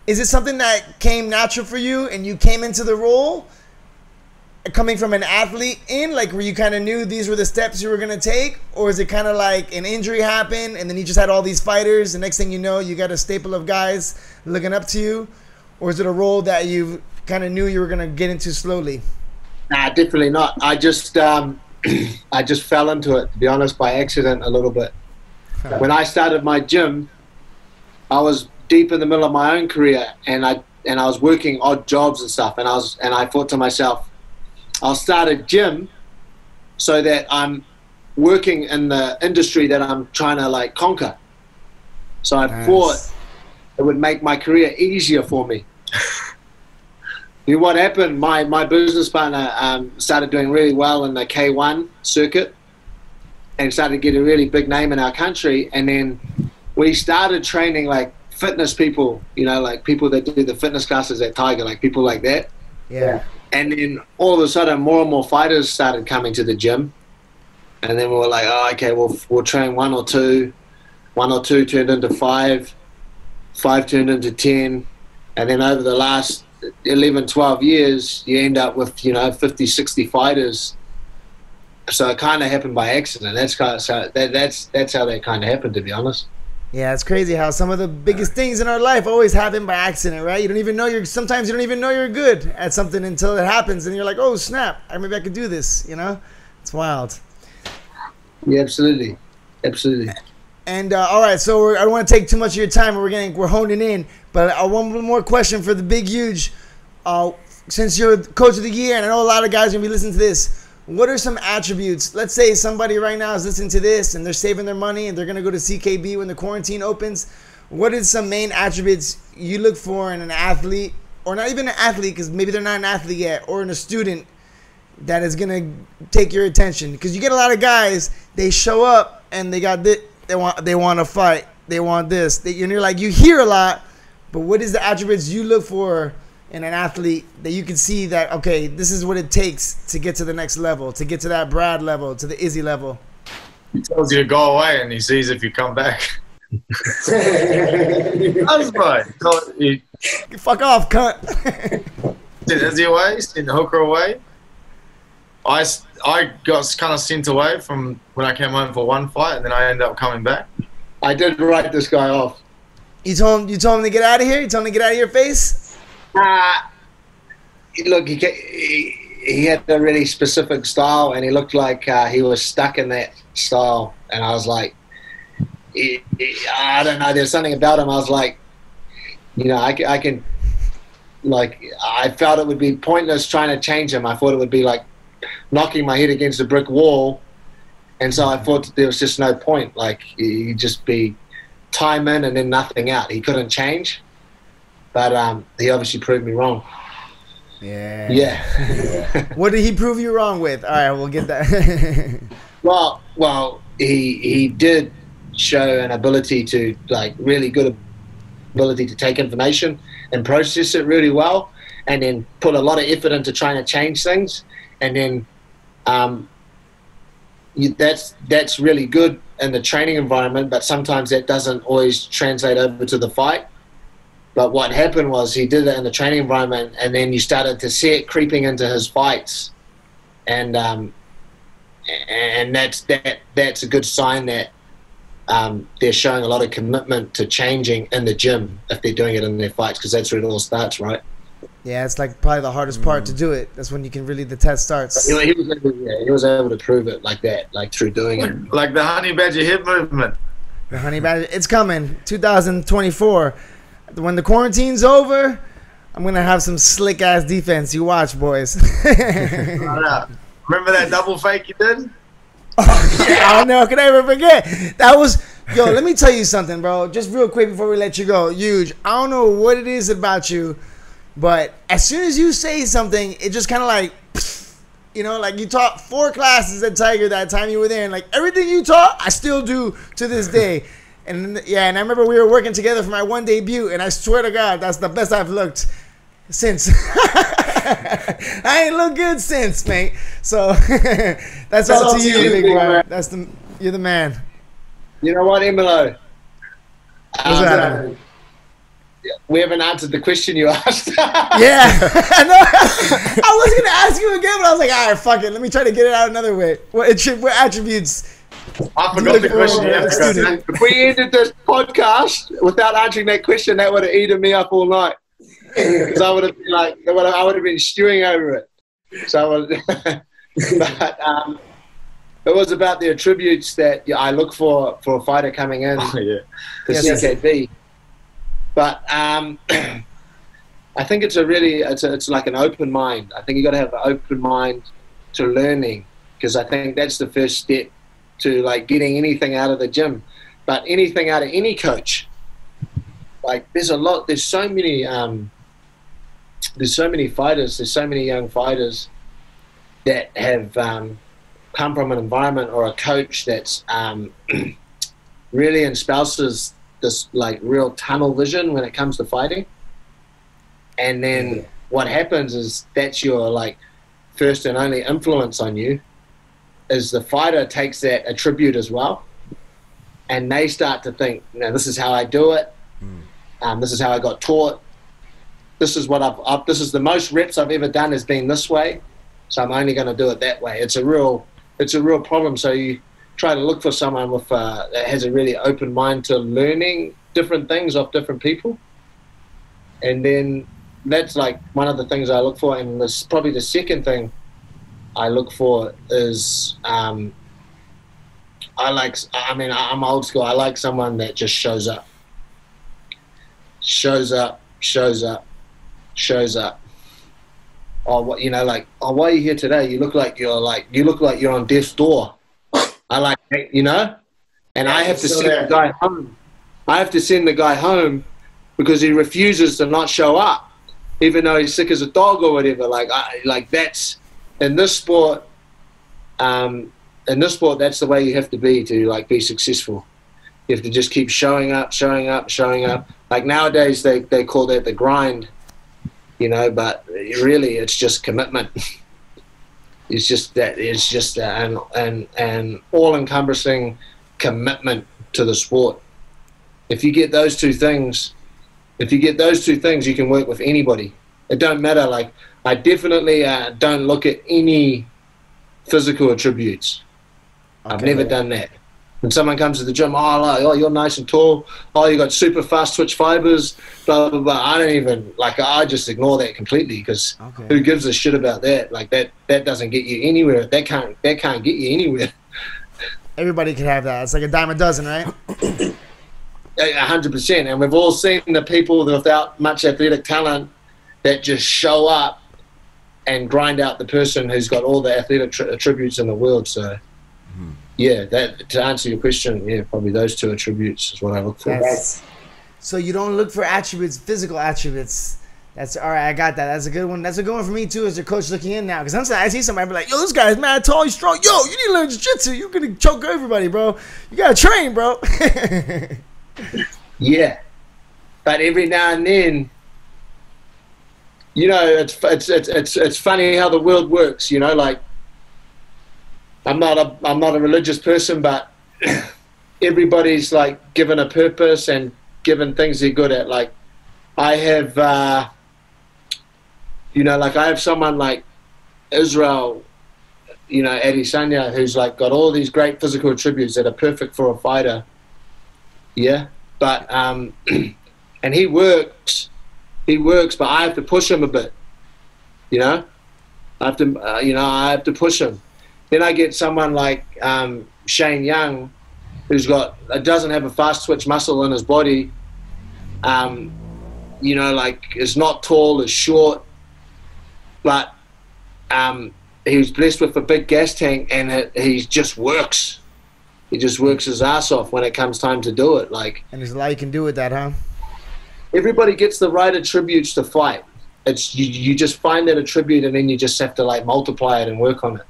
Is it something that came natural for you and you came into the role coming from an athlete like where you kind of knew these were the steps you were going to take? Or is it kind of like an injury happened and then you just had all these fighters, the next thing you know, you got a staple of guys looking up to you? Or is it a role that you kind of knew you were going to get into slowly? Nah, definitely not. I just fell into it, to be honest, by accident a little bit. When I started my gym, I was deep in the middle of my own career, and I was working odd jobs and stuff, and I thought to myself, I'll start a gym so that I'm working in the industry that I'm trying to like conquer. So I thought it would make my career easier for me. What happened, my business partner started doing really well in the K1 circuit and started to get a really big name in our country, and then we started training like fitness people, you know, like people that do the fitness classes at Tiger, like people like that. Yeah. And then all of a sudden more and more fighters started coming to the gym, and then we were like, oh, okay, we'll train one or two turned into five turned into 10, and then over the last 11, 12 years, you end up with, you know, 50, 60 fighters. So it kind of happened by accident. That's how that kind of happened, to be honest. Yeah, it's crazy how some of the biggest things in our life always happen by accident, right? You don't even know sometimes you don't even know you're good at something until it happens, and you're like, oh snap, maybe I could do this, you know? It's wild. Yeah, absolutely. And all right, so I don't want to take too much of your time. We're honing in, but one more question for the Big Huge. Since you're Coach of the Year, and I know a lot of guys are gonna be listening to this, what are some attributes? Let's say somebody right now is listening to this and they're saving their money and they're gonna go to CKB when the quarantine opens. What are some main attributes you look for in an athlete, or not even an athlete, because maybe they're not an athlete yet, or in a student that is gonna take your attention? Because you get a lot of guys, they show up and they got this. They want to fight. They want this. And you're like, you hear a lot, but what is the attributes you look for in an athlete that you can see that, okay, this is what it takes to get to the next level, to get to that Brad level, to the Izzy level? He tells you to go away, and he sees if you come back. That's right. Fuck off, cunt. Send Izzy away, send Hooker away. I got kind of sent away from when I came home for one fight, and then I ended up coming back. I did write this guy off. You told him to get out of here? You told him to get out of your face? Look, he had a really specific style, and he looked like he was stuck in that style. And I was like, I don't know, there's something about him. I was like, you know, I can, like, I felt it would be pointless trying to change him. I thought it would be like knocking my head against a brick wall. And so I thought there was just no point. Like, he'd just be time in and then nothing out. He couldn't change. But he obviously proved me wrong. Yeah. What did he prove you wrong with? All right, we'll get that. Well, he did show an ability to, like, really good ability to take information and process it really well, and then put a lot of effort into trying to change things. And then that's really good in the training environment, but sometimes that doesn't always translate over to the fight. But what happened was he did it in the training environment, and then you started to see it creeping into his fights, and that's a good sign that they're showing a lot of commitment to changing in the gym if they're doing it in their fights, because that's where it all starts, right? Yeah, it's like probably the hardest part to do it. That's when you can really, the test starts. He was able to prove it like that, like through doing it. Like the honey badger hip movement. The honey badger, it's coming, 2024. When the quarantine's over, I'm going to have some slick-ass defense. You watch, boys. Remember that double fake you did? Oh, yeah, I know. Can I ever forget? That was... Yo, let me tell you something, bro. Just real quick before we let you go. Huge. I don't know what it is about you, but as soon as you say something, it just kind of like... You know, like you taught 4 classes at Tiger that time you were there, and like everything you taught, I still do to this day. And yeah, and I remember we were working together for my one debut, and I swear to God, that's the best I've looked since. I ain't looked good since, mate. So that's all to you, big boy. You're the man. You know what, Emilo? What's happening? We haven't answered the question you asked. Yeah, I know. I was gonna ask you again, but I was like, all right, fuck it. Let me try to get it out another way. What attributes? I forgot the question. If we ended this podcast without answering that question, that would have eaten me up all night. Because I would have been like, I would have been stewing over it. So, it was about the attributes that I look for a fighter coming in Yeah. to CKB. But I think it's it's like an open mind. I think you got to have an open mind to learning, because I think that's the first step to like getting anything out of the gym, but anything out of any coach. Like there's so many fighters, there's so many young fighters that have come from an environment or a coach that's really espouses this like real tunnel vision when it comes to fighting. And then what happens is that's your like first and only influence on you, is the fighter takes that attribute as well, and they start to think, this is how I do it. This is how I got taught. This is what this is the most reps I've ever done has been this way, so I'm only going to do it that way. It's a real problem. So you try to look for someone with that has a really open mind to learning different things off different people, and then that's like one of the things I look for. And this probably the second thing I look for is I'm old school. I like someone that just shows up. Oh, what, why are you here today? You look like you're on death's door. I like, and I have to send the guy home. I have to send the guy home because he refuses to not show up, even though he's sick as a dog or whatever. That's in this sport. That's the way you have to be to like be successful. You have to just keep showing up. Like nowadays, they call that the grind, but really it's just commitment. It's just an all-encompassing commitment to the sport. If you get those two things, you can work with anybody. It don't matter. Like I definitely don't look at any physical attributes. Okay. I've never done that. When someone comes to the gym, oh, you're nice and tall. Oh, you got super fast twitch fibers. Blah blah blah. I just ignore that completely, because who gives a shit about that? Like that doesn't get you anywhere. That can't get you anywhere. Everybody can have that. It's like a dime a dozen, right? 100%. And we've all seen the people without much athletic talent that just show up and grind out the person who's got all the athletic attributes in the world. So. Yeah, to answer your question, probably those two attributes is what I look for. So you don't look for attributes, physical attributes. That's all right. I got that. That's a good one. That's a good one for me too, as your coach looking in now. Because sometimes I see somebody be like, "Yo, this guy's mad tall, he's strong. Yo, you need to learn jiu-jitsu. You're gonna choke everybody, bro. You gotta train, bro." Yeah, but every now and then, it's funny how the world works. Like. I'm not a religious person, but everybody's like given a purpose and given things they're good at. Like I have, I have someone like Israel, Adesanya, who's like got all these great physical attributes that are perfect for a fighter. Yeah, but and he works, but I have to push him a bit. I have to push him. Then I get someone like Shane Young, who's doesn't have a fast twitch muscle in his body. Is not tall, is short, but he's blessed with a big gas tank, and he just works. He just works his ass off when it comes time to do it. And there's a lot you can do with that, huh? Everybody gets the right attributes to fight. It's you just find that attribute, and then you just have to like multiply it and work on it.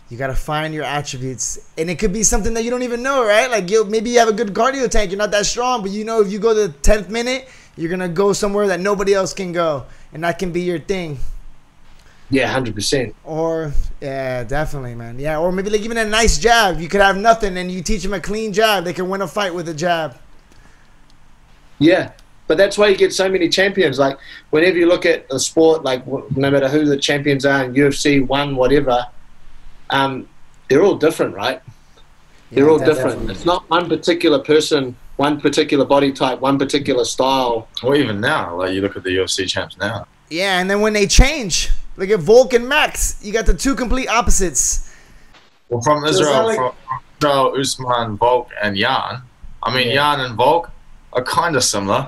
You got to find your attributes. And it could be something that you don't even know, right? Like maybe you have a good cardio tank. You're not that strong, but if you go to the 10th minute, you're going to go somewhere that nobody else can go. And that can be your thing. Yeah, 100%. Or, yeah, definitely, man. Yeah, or maybe like even a nice jab. You could have nothing and you teach them a clean jab. They can win a fight with a jab. Yeah. But that's why you get so many champions. Like whenever you look at a sport, like no matter who the champions are in UFC, one, whatever, they're all different, right? They're all different. Definitely. It's not one particular person, one particular body type, one particular style. Or even now, like you look at the UFC champs now. Yeah, and then when they change, look at Volk and Max. You got the two complete opposites. Well, from So it's Israel, not like- from Israel, Usman, Volk, and Jan. I mean, Jan and Volk are kind of similar.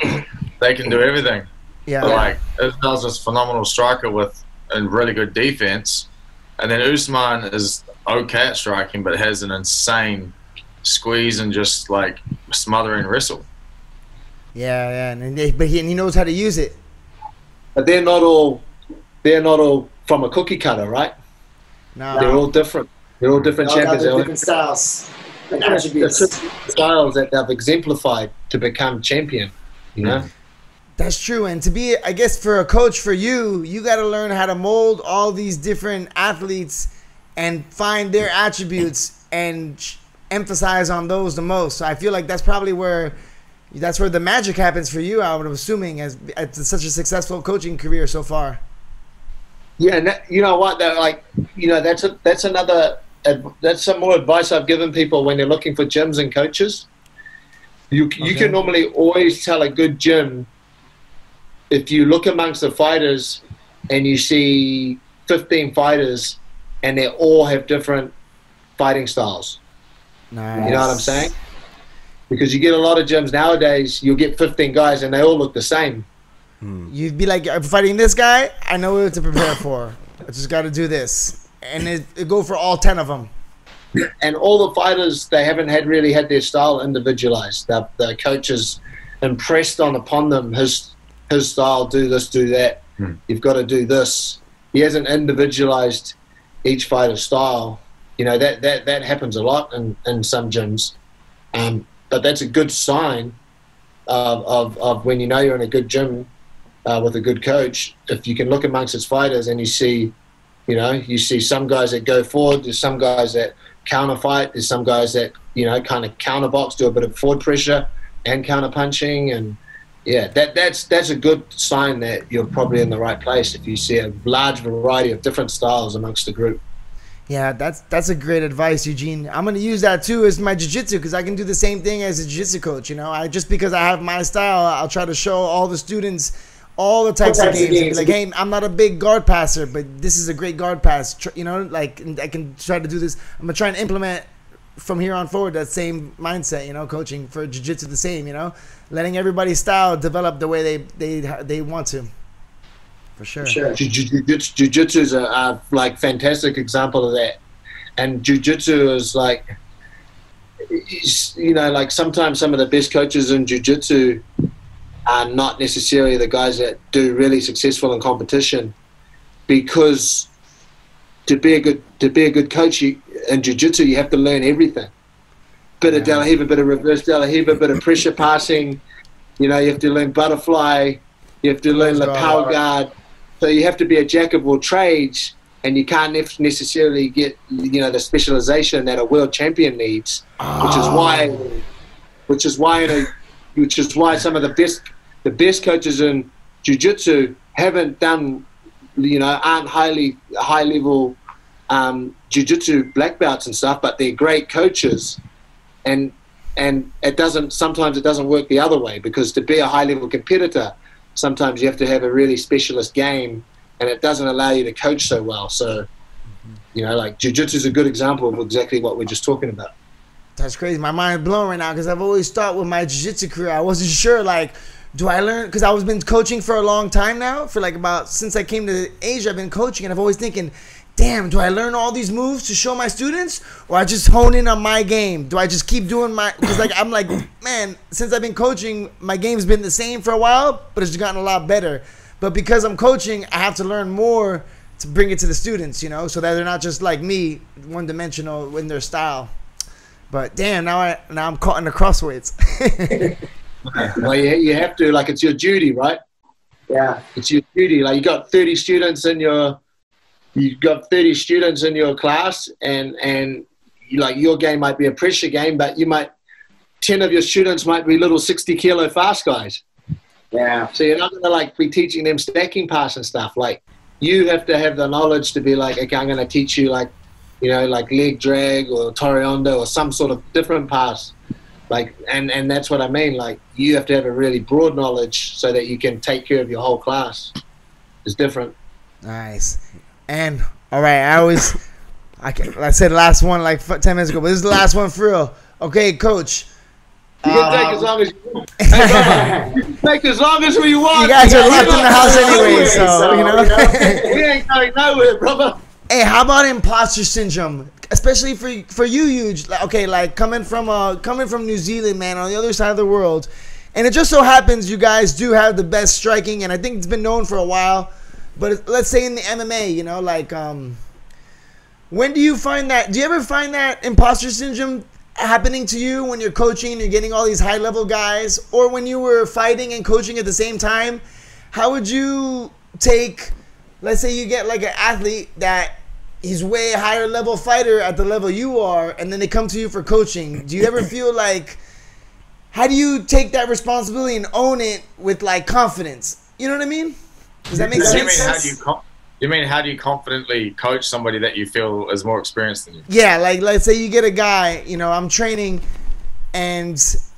They can do everything. Yeah. But like Israel's this phenomenal striker with a really good defense, and then Usman is okay at striking, but has an insane squeeze and just like smothering wrestle. Yeah, but he knows how to use it. But they're not all from a cookie cutter, right? No. They're all different. They're all different They all got champions. their They're all different styles and different attributes. styles that they've exemplified to become champion. You know. That's true. And to be, I guess, for a coach, for you got to learn how to mold all these different athletes and find their attributes and emphasize on those the most. So I feel like that's probably where the magic happens for you, I would assuming, as such a successful coaching career so far. Yeah, and you know what? That's some more advice I've given people when they're looking for gyms and coaches. You can normally always tell a good gym if you look amongst the fighters and you see 15 fighters and they all have different fighting styles. Nice. You know what I'm saying? Because you get a lot of gyms nowadays, you'll get 15 guys and they all look the same. You'd be like, I'm fighting this guy, I know what to prepare for. I just got to do this. And it go for all 10 of them. And all the fighters, they haven't really had their style individualized. The coaches impressed upon them his style, do this, do that. You've got to do this. He hasn't individualized each fighter's style. You know, that happens a lot in some gyms. But that's a good sign of when you know you're in a good gym with a good coach. If you can look amongst his fighters and you see some guys that go forward, there's some guys that counter fight, there's some guys that, kind of counter box, do a bit of forward pressure and counter punching. And yeah, that's a good sign that you're probably in the right place if you see a large variety of different styles amongst the group. Yeah, that's a great advice, Eugene. I'm going to use that too as my jiu-jitsu, because I can do the same thing as a jiu-jitsu coach. Just because I have my style, I'll try to show all the students all the types of games. And be like, hey, I'm not a big guard passer, but this is a great guard pass. I can try to do this. I'm going to try and implement from here on forward that same mindset, coaching for jiu-jitsu the same, letting everybody's style develop the way they want to. For sure. Jiu-jitsu is a fantastic example of that. And jiu-jitsu is sometimes some of the best coaches in jiu-jitsu are not necessarily the guys that do really successful in competition, because to be a good coach in jiu-jitsu, you have to learn everything. Bit of de la riva, bit of reverse de la riva, bit of pressure passing. You have to learn butterfly. You have to learn lapel guard. So you have to be a jack of all trades, and you can't necessarily get the specialization that a world champion needs, which is why some of the best coaches in jiu-jitsu haven't done, aren't high level jiu-jitsu black belts and stuff, but they're great coaches, and sometimes it doesn't work the other way, because to be a high level competitor, sometimes you have to have a really specialist game, and it doesn't allow you to coach so well. So, jiu-jitsu is a good example of exactly what we're just talking about. That's crazy. My mind is blown right now, because I've always thought with my jiu-jitsu career, I wasn't sure, do I learn? Because I've been coaching for a long time now, since I came to Asia, I've been coaching, and I've always thinking, damn, do I learn all these moves to show my students, or I just hone in on my game? Do I just keep doing because I'm like, man, since I've been coaching, my game's been the same for a while, but it's gotten a lot better. But because I'm coaching, I have to learn more to bring it to the students, so that they're not just like me, one-dimensional in their style. But damn, now I'm caught in the crossweights. Well, you have to, it's your duty, right? Yeah. It's your duty. You got 30 students in your class, and your game might be a pressure game, but 10 of your students might be little 60-kilo fast guys. Yeah. So you're not going to be teaching them stacking pass and stuff. You have to have the knowledge to be okay, I'm going to teach you leg drag or Toriondo or some sort of different pass. And that's what I mean. You have to have a really broad knowledge so that you can take care of your whole class. It's different. Nice. And all right, I I said last one like 10 minutes ago, but this is the last one for real. Okay, Coach. You can take as long as you want. Hey, brother, you can take as long as you want. You guys are locked in the house anyway, so you know. We ain't going nowhere, brother. Hey, how about imposter syndrome? Especially for you, Huge. Okay, like coming from New Zealand, man, on the other side of the world, and it just so happens you guys do have the best striking, and I think it's been known for a while. But let's say in the MMA, you know, like when do you find that? Do you ever find that imposter syndrome happening to you when you're coaching and you're getting all these high level guys, or when you were fighting and coaching at the same time? How would you take, let's say you get like an athlete that he's way higher level fighter at the level you are, and then they come to you for coaching? Do you ever feel like, how do you take that responsibility and own it with like confidence? You know what I mean? Does that make sense? You mean how do you confidently coach somebody that you feel is more experienced than you? Yeah, like let's say you get a guy, you know, I'm training, and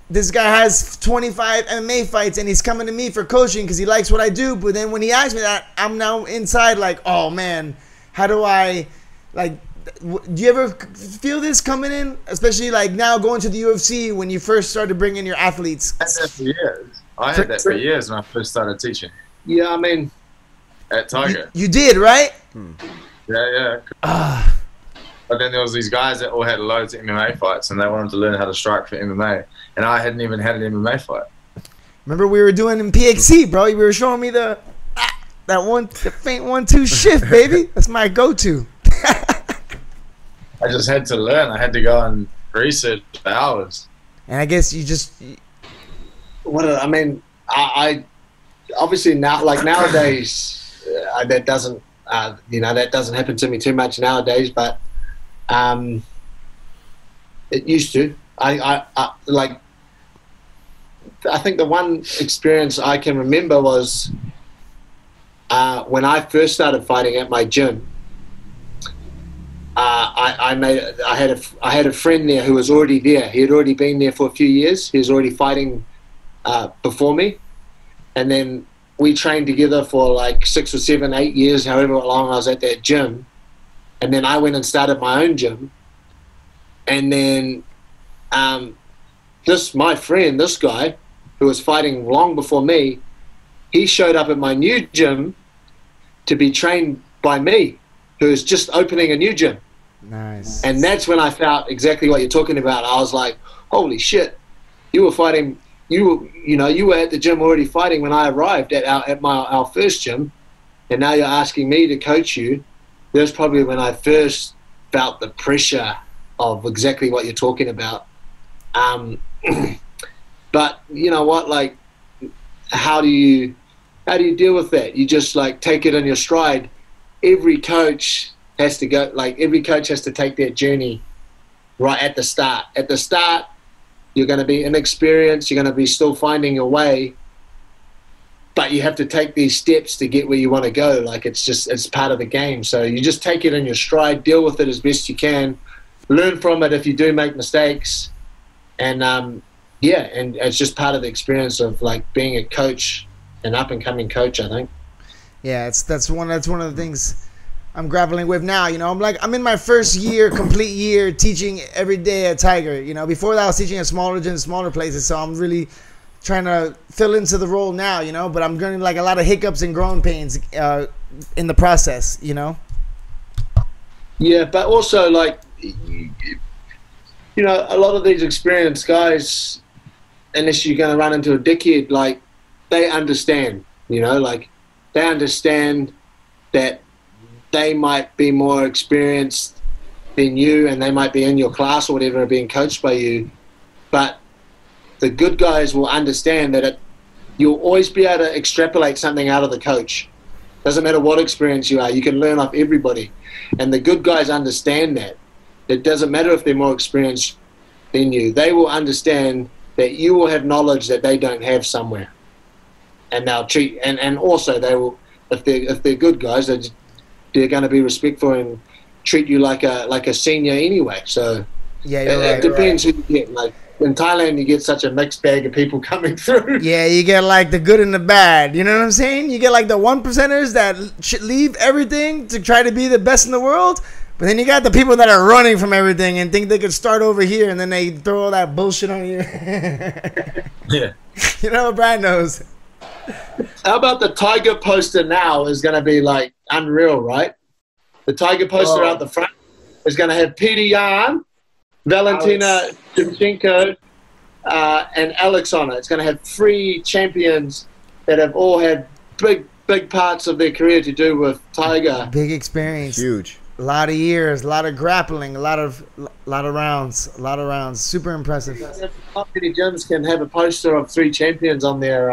this guy has 25 MMA fights, and he's coming to me for coaching because he likes what I do. But then when he asks me that, I'm now inside like, oh man, how do I, like, do you ever feel this coming in? Especially like now going to the UFC when you first started bringing your athletes. I had that for years. I had that for years when I first started teaching. Yeah, I mean, at Tiger. You did, right? Yeah. But then there was these guys that all had loads of MMA fights, and they wanted to learn how to strike for MMA, and I hadn't even had an MMA fight. Remember we were doing in PXC, bro? You were showing me the faint 1-2 shift, baby. That's my go-to. I just had to learn. I had to go and research for hours. And I guess you just. I obviously now, like nowadays, that doesn't happen to me too much nowadays, but it used to. I think the one experience I can remember was when I first started fighting at my gym. I had a friend there who was already there. He had already been there for a few years. He was already fighting before me. And then we trained together for like 6 or 7, 8 years, however long I was at that gym. And then I went and started my own gym. And then my friend, this guy, who was fighting long before me, he showed up at my new gym to be trained by me, who was just opening a new gym. Nice. And that's when I felt exactly what you're talking about. I was like, holy shit, you were fighting. You were at the gym already fighting when I arrived at our first gym, and now you're asking me to coach you. That's probably when I first felt the pressure of exactly what you're talking about. But you know what? Like, how do you deal with that? You just like take it in your stride. Every coach has to go. Like every coach has to take that journey right at the start. At the start, you're going to be inexperienced. You're going to be still finding your way, but you have to take these steps to get where you want to go. Like it's part of the game. So you just take it in your stride, deal with it as best you can, learn from it if you do make mistakes, and and it's just part of the experience of like being a coach, an up and coming coach, I think. Yeah, that's one of the things I'm grappling with now. You know, I'm in my first year, complete year, teaching every day at Tiger. You know, before that I was teaching at smaller gyms, smaller places, so I'm really trying to fill into the role now. You know, but I'm getting like a lot of hiccups and growing pains in the process. You know. Yeah, but also like, you know, a lot of these experienced guys, unless you're going to run into a dickhead, like they understand. You know, like they understand that they might be more experienced than you, and they might be in your class or whatever, being coached by you. But the good guys will understand that you'll always be able to extrapolate something out of the coach. Doesn't matter what experience you are, you can learn off everybody. And the good guys understand that. It doesn't matter if they're more experienced than you. They will understand that you will have knowledge that they don't have somewhere. And they'll treat, and also they will, if they're good guys, they're going to be respectful and treat you like a senior anyway. So yeah, it depends who you get. Like in Thailand, you get such a mixed bag of people coming through. Yeah, you get like the good and the bad. You know what I'm saying? You get like the 1%ers that should leave everything to try to be the best in the world, But then you got the people that are running from everything and think they could start over here, and then they throw all that bullshit on you. Yeah. You know what Brad knows. How about the Tiger poster now is going to be like unreal, right? The Tiger poster out the front is going to have Peter Yan, Valentina Shevchenko, and Alex on it. It's going to have 3 champions that have all had big parts of their career to do with Tiger. Big experience. Huge. A lot of years, a lot of grappling, a lot of rounds. Super impressive. Not many gyms can have a poster of 3 champions on their,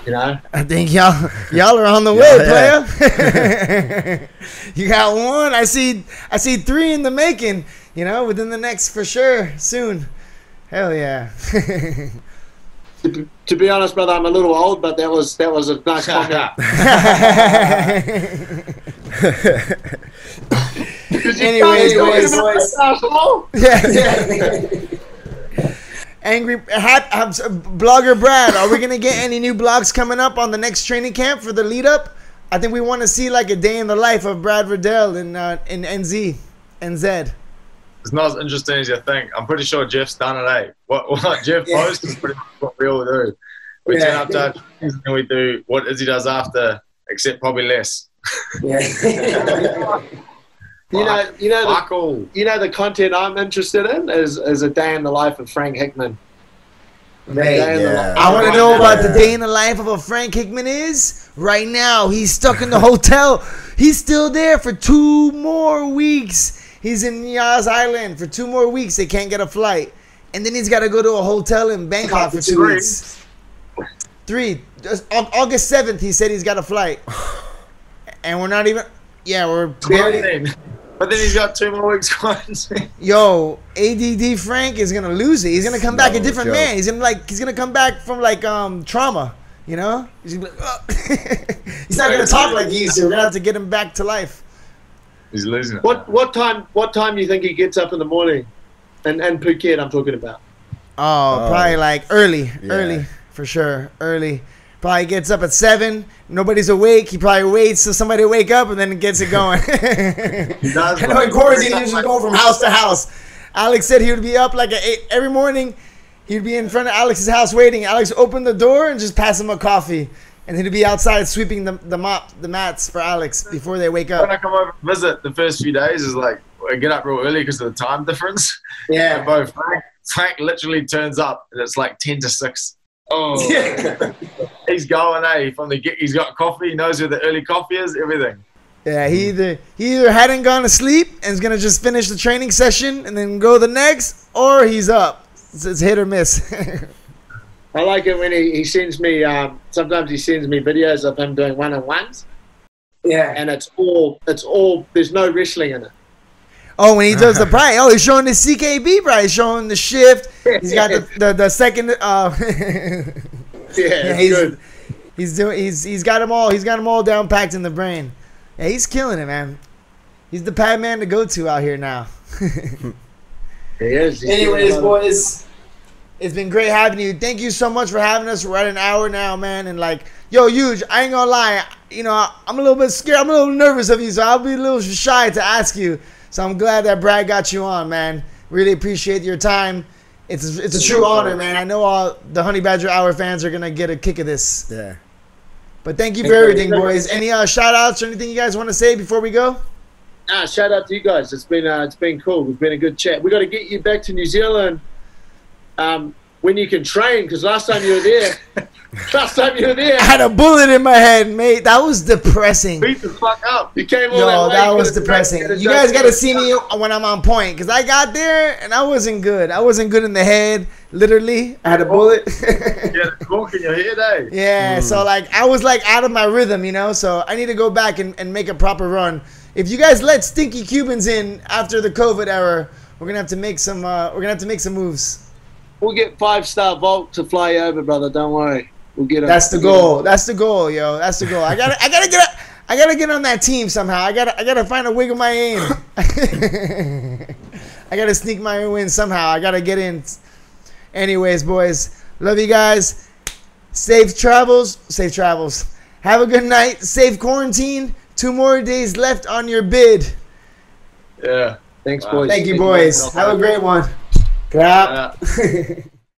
you know. I think y'all are on the way, player. You got 1. I see 3 in the making. You know, within the next for sure soon. Hell yeah. To be honest, brother, I'm a little old, but that was a nice comment. Anyways, boys. Angry blogger Brad, are we gonna get any new blogs coming up on the next training camp for the lead up? I think we want to see like a day in the life of Brad Riddell in NZ. It's not as interesting as you think. I'm pretty sure Jeff's done it, eh? What Jeff posts is pretty much what we all do. We turn up to our trainings and we do what Izzy does after, except probably less. Yeah. You know the content I'm interested in is a day in the life of Frank Hickman. I want to know about the day in the life of a Frank Hickman is right now. He's stuck in the hotel. He's still there for 2 more weeks. He's in Yas Island for 2 more weeks. They can't get a flight. And then he's got to go to a hotel in Bangkok for 2 weeks. 3. On August 7th, he said he's got a flight. And we're not even... Yeah, we're barely... But then he's got 2 more weeks quarantine. Yo, ADD Frank is going to lose it. He's going to come back a different man. He's going to come back from like trauma, you know? He's going to be like, he's not going to talk like he used to. We're going to have to get him back to life. He's losing it. What time do you think he gets up in the morning? And Phuket I'm talking about. Probably like early for sure. Early. Probably gets up at 7. Nobody's awake. He probably waits till somebody wake up and then gets it going. I know in quarantine he usually go from house to house. Alex said he would be up like at 8 every morning. He'd be in front of Alex's house waiting. Alex opened the door and just pass him a coffee. And he'd be outside sweeping the mats for Alex before they wake up. When I come over and visit, the first few days is like, I get up real early because of the time difference. Yeah. Both Frank literally turns up and it's like 10 to 6. Oh, he's going, he's got coffee. He knows where the early coffee is. Everything. Yeah, he either hadn't gone to sleep and is gonna just finish the training session and then go the next, or he's up. It's hit or miss. I like it when he sends me. Sometimes he sends me videos of him doing 1-on-1s. Yeah, and it's all. There's no wrestling in it. Oh, when he does the price. Oh, he's showing the CKB price. He's showing the shift. He's got the second. Good. He's got them all. He's got them all down packed in the brain. Yeah, he's killing it, man. He's the pad man to go to out here now. He is. Anyways, boys, it's been great having you. Thank you so much for having us. We're at an hour now, man. And like, yo, Huge, I ain't gonna lie. You know, I'm a little bit scared. I'm a little nervous of you, so I'll be a little shy to ask you. So I'm glad that Brad got you on, man. Really appreciate your time. It's a true honor, man. I know all the Honey Badger Hour fans are gonna get a kick of this. Yeah. But thank you for everything, boys. Any shout outs or anything you guys want to say before we go? Shout out to you guys. It's been cool. It's been a good chat. We got to get you back to New Zealand when you can train, because last time you were there, I had a bullet in my head, mate. That was depressing. Beat the fuck up. You came all Yo, that was depressing. You guys got to see me when I'm on point, because I got there and I wasn't good. I wasn't good in the head. Literally, I had a bullet. Yeah, smoke in your head, eh? Yeah, so like I was like out of my rhythm, you know. So I need to go back and make a proper run. If you guys let stinky Cubans in after the COVID era, we're gonna have to make some. Moves. We'll get 5-star Volk to fly over, brother. Don't worry. We'll get him. That's the goal. That's the goal, yo. That's the goal. I gotta get on that team somehow. I gotta find a wiggle my aim. I gotta sneak my own win somehow. I gotta get in. Anyways, boys, love you guys. Safe travels. Safe travels. Have a good night. Safe quarantine. 2 more days left on your bid. Yeah. Thanks, Wow. boys. Thank you, boys. Have a great one. Clap. Yeah.